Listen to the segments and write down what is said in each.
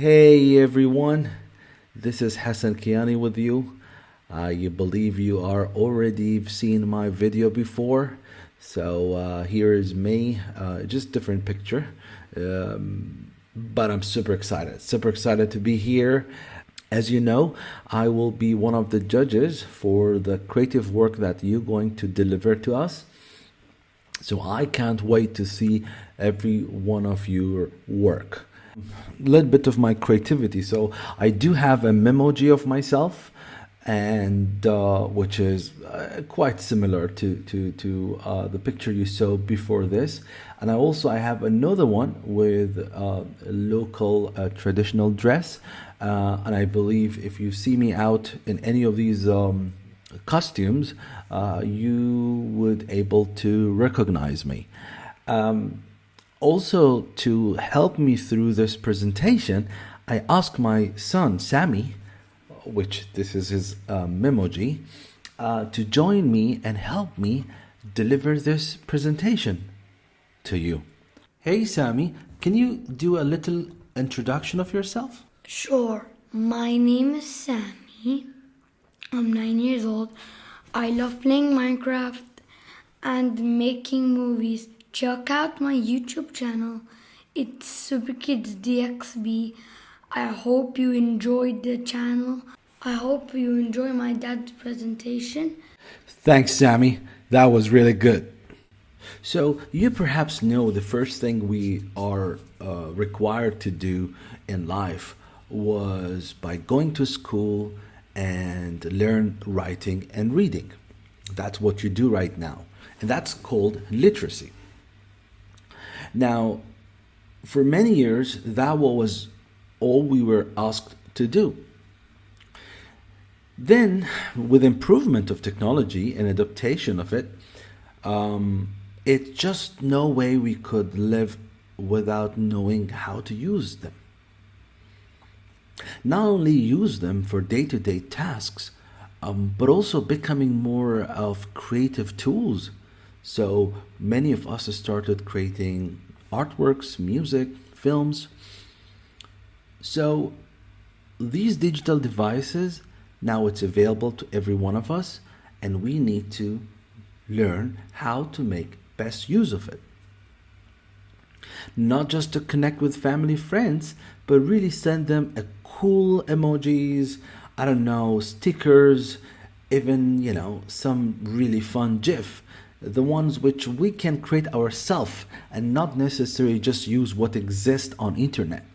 Hey everyone, this is Hassan Kiani with you. You believe you are already seen my video before. So here is me, just different picture. But I'm super excited to be here. As you know, I will be one of the judges for the creative work that you're going to deliver to us. So I can't wait to see every one of your work. A little bit of my creativity. So I do have a memoji of myself, and which is quite similar to the picture you saw before this. And I have another one with a local traditional dress. And I believe if you see me out in any of these costumes, you would able to recognize me. Also, to help me through this presentation, I asked my son Sammy, which this is his memoji, to join me and help me deliver this presentation to you. Hey Sammy, can you do a little introduction of yourself? Sure. My name is Sammy. I'm 9 years old. I love playing Minecraft and making movies. Check out my YouTube channel. It's Super Kids DXB. I hope you enjoyed the channel. I hope you enjoy my dad's presentation. Thanks, Sammy. That was really good. So you perhaps know the first thing we are required to do in life was by going to school and learn writing and reading. That's what you do right now. And that's called literacy. Now, for many years, that was all we were asked to do. Then, with improvement of technology and adaptation of it, it's just no way we could live without knowing how to use them. Not only use them for day-to-day tasks, but also becoming more of creative tools. So many of us started creating artworks, music, films. So these digital devices, now it's available to every one of us, and we need to learn how to make best use of it. Not just to connect with family, friends, but really send them a cool emojis, I don't know, stickers, even, some really fun GIF. The ones which we can create ourselves and not necessarily just use what exists on internet.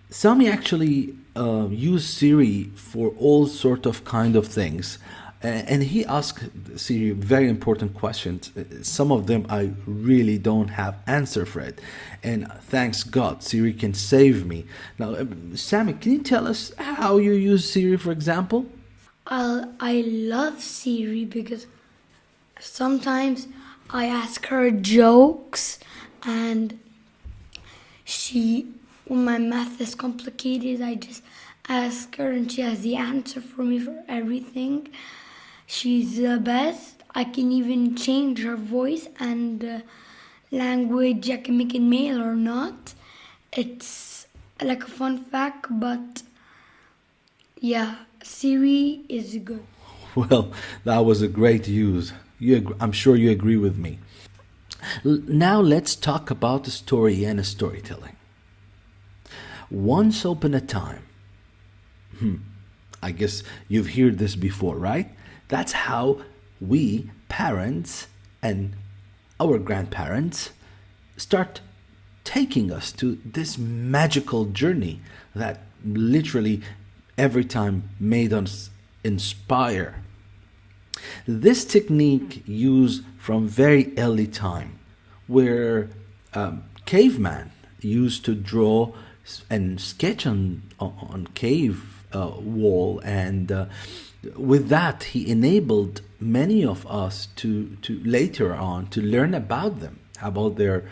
Sammy actually used Siri for all sort of kind of things. And he asked Siri very important questions. Some of them I really don't have answer for it. And thanks God, Siri can save me. Now, Sammy, can you tell us how you use Siri, for example? I love Siri because sometimes I ask her jokes, and when my math is complicated, I just ask her and she has the answer for me for everything. She's the best. I can even change her voice and language. I can make it male or not. It's like a fun fact, but yeah, Siri is good. Well, that was a great use. I'm sure you agree with me. Now let's talk about the story and storytelling. Once upon a time, I guess you've heard this before, right? That's how we parents and our grandparents start taking us to this magical journey that literally every time made us inspire. This technique used from very early time, where caveman used to draw and sketch on cave wall, and with that he enabled many of us to later on to learn about them, about their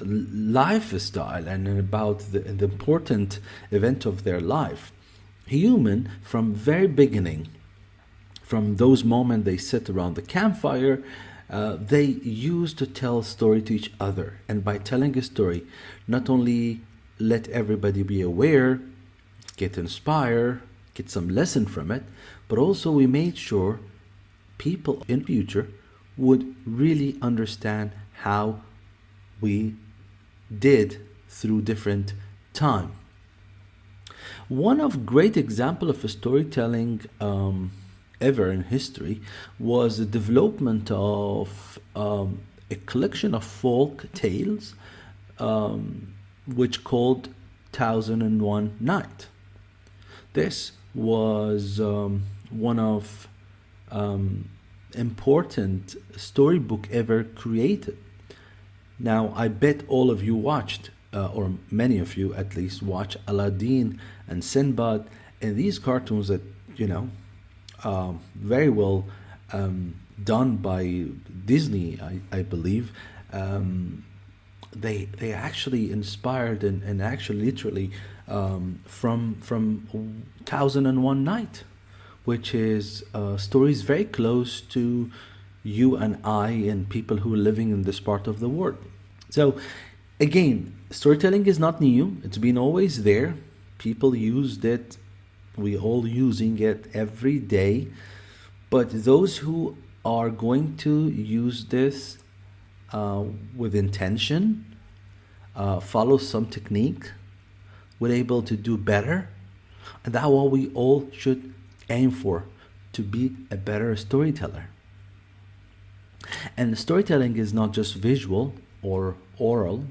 lifestyle and about the important event of their life. Human from very beginning, from those moments they sit around the campfire, they used to tell a story to each other, and by telling a story, not only let everybody be aware, get inspired, get some lesson from it, but also we made sure people in future would really understand how we did through different time. One of great example of a storytelling ever in history was the development of a collection of folk tales which called 1001 Night. This was one of important storybook ever created. Now, I bet all of you watched, or many of you at least, watch Aladdin and Sinbad, and these cartoons that, very well done by Disney, I believe. They actually inspired and actually literally from 1001 Night, which is stories very close to you and I and people who are living in this part of the world. So again, storytelling is not new. It's been always there. People used it. We all using it every day. But those who are going to use this with intention, follow some technique, we're able to do better. And that's what we all should aim for, to be a better storyteller. And storytelling is not just visual or oral.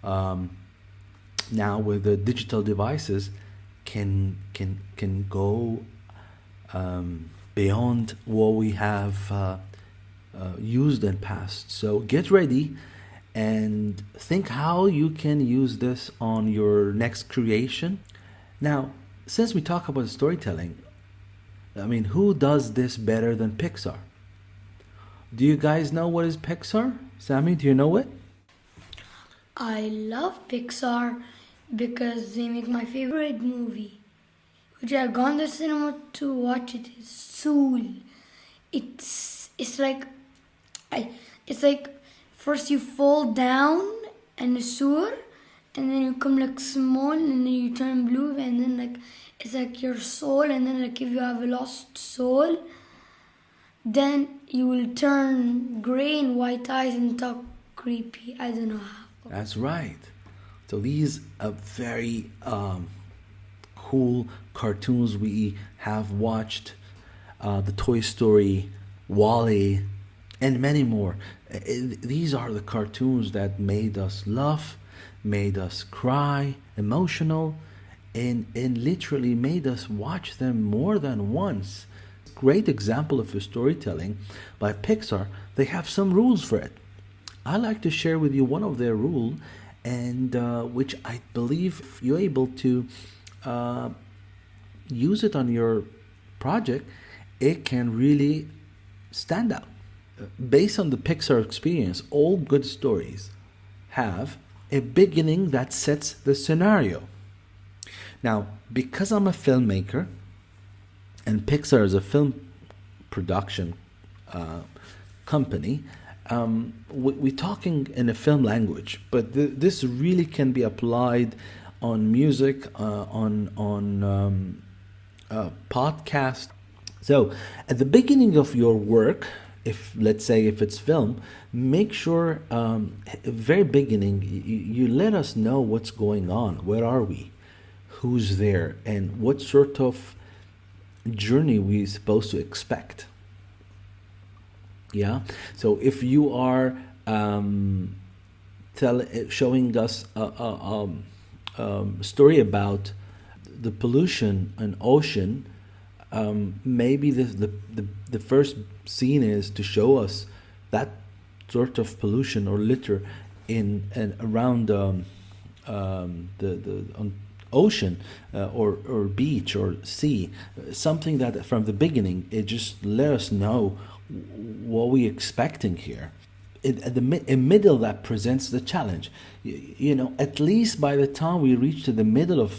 Now with the digital devices can go beyond what we have used in past. So get ready and think how you can use this on your next creation. Now, since we talk about storytelling, I mean, who does this better than Pixar? Do you guys know what is Pixar? Sammy, do you know it? I love Pixar because they make my favorite movie, which I've gone to the cinema to watch it, is Soul. It's like first you fall down in a sewer, and then you come like small, and then you turn blue, and then like it's like your soul, and then like if you have a lost soul, then you will turn gray and white eyes and talk creepy. I don't know how. That's right. So these are very cool cartoons we have watched. The Toy Story, Wall-E, and many more. These are the cartoons that made us laugh, made us cry, emotional, and literally made us watch them more than once. Great example of a storytelling by Pixar. They have some rules for it. I like to share with you one of their rules, and which I believe if you're able to use it on your project, it can really stand out. Based on the Pixar experience, all good stories have a beginning that sets the scenario. Now, because I'm a filmmaker, and Pixar is a film production company, we're talking in a film language, but this really can be applied on music, on podcast. So at the beginning of your work, if let's say if it's film, make sure very beginning you let us know what's going on, where are we, who's there, and what sort of journey we're supposed to expect. Yeah. So if you are showing us a story about the pollution in ocean, maybe the first scene is to show us that sort of pollution or litter in and around the ocean or beach or sea, something that from the beginning it just let us know what we're expecting here. In middle that presents the challenge. At least by the time we reach to the middle of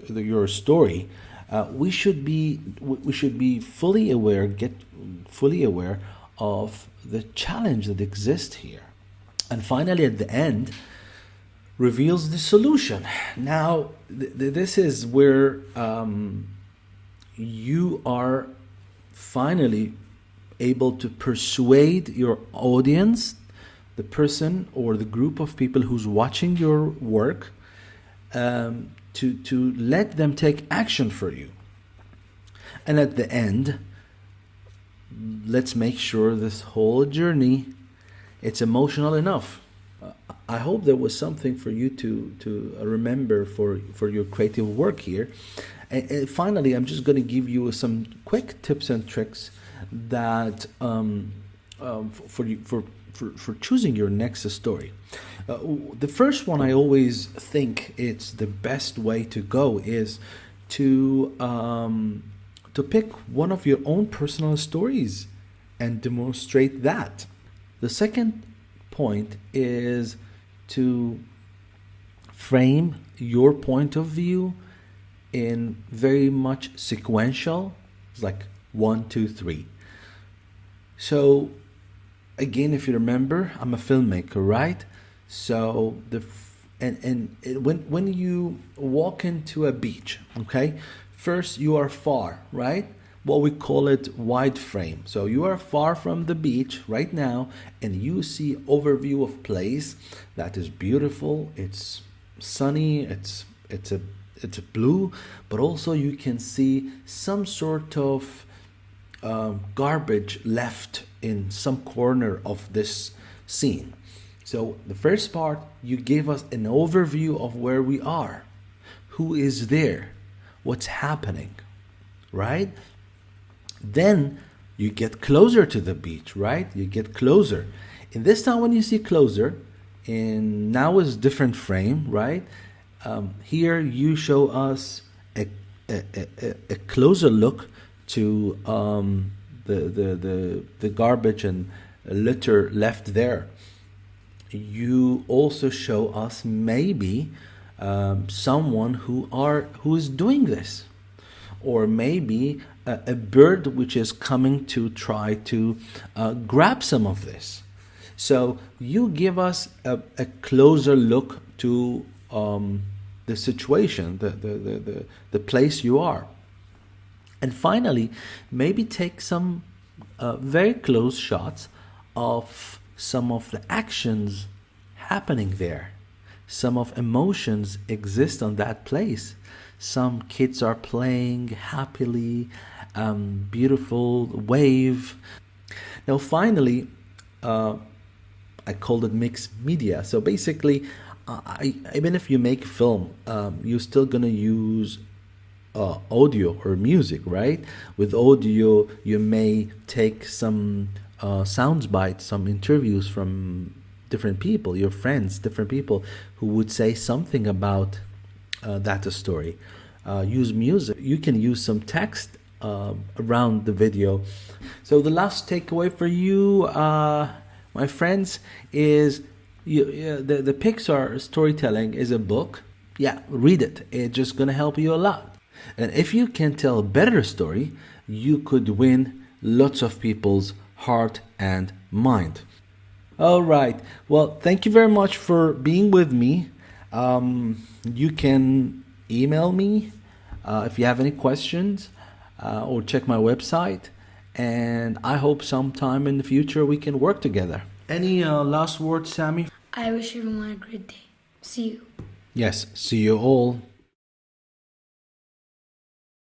your story, we should be fully aware of the challenge that exists here. And finally, at the end, reveals the solution. Now, this is where you are finally able to persuade your audience, the person or the group of people who's watching your work, to let them take action for you. And at the end, let's make sure this whole journey, it's emotional enough. I hope there was something for you to remember for your creative work here. And finally, I'm just going to give you some quick tips and tricks that for choosing your next story. The first one, I always think it's the best way to go is to pick one of your own personal stories and demonstrate that. The second point is to frame your point of view in very much sequential. It's like 1, 2, 3. So again, if you remember, I'm a filmmaker, right? So when you walk into a beach, okay, first you are far, right? What we call it wide frame. So you are far from the beach right now, and you see overview of place that is beautiful. It's sunny. It's a blue, but also you can see some sort of garbage left in some corner of this scene. So the first part, you gave us an overview of where we are, who is there, what's happening, right? Then you get closer to the beach, right? You get closer. And this time when you see closer, and now is different frame, right? Here you show us a closer look to the garbage and litter left there. You also show us maybe someone who is doing this, or maybe a bird which is coming to try to grab some of this. So you give us a closer look to the situation, the place you are. And finally, maybe take some very close shots of some of the actions happening there. Some of emotions exist on that place. Some kids are playing happily, beautiful wave. Now finally, I called it mixed media. So basically, even if you make film, you're still gonna use audio or music, right? With audio, you may take some sound bites, some interviews from different people, your friends, different people who would say something about that story. Use music. You can use some text around the video. So the last takeaway for you, my friends, is the Pixar storytelling is a book. Yeah, read it. It's just gonna help you a lot. And if you can tell a better story, you could win lots of people's heart and mind. All right. Well, thank you very much for being with me. You can email me if you have any questions, or check my website. And I hope sometime in the future we can work together. Any last words, Sammy? I wish everyone a great day. See you. Yes, see you all.